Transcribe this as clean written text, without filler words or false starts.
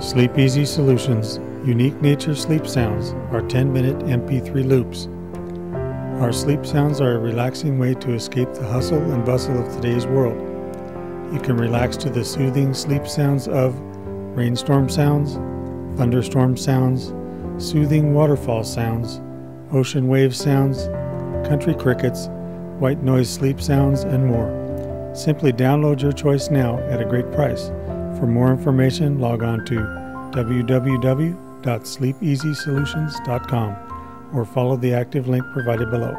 Sleep Easy Solutions unique nature sleep sounds are 10-minute MP3 loops. Our sleep sounds are a relaxing way to escape the hustle and bustle of today's world. You can relax to the soothing sleep sounds of rainstorm sounds, thunderstorm sounds, soothing waterfall sounds, ocean wave sounds, country crickets, white noise sleep sounds, and more. Simply download your choice now at a great price. For more information, log on to www.sleepeasysolutions.com or follow the active link provided below.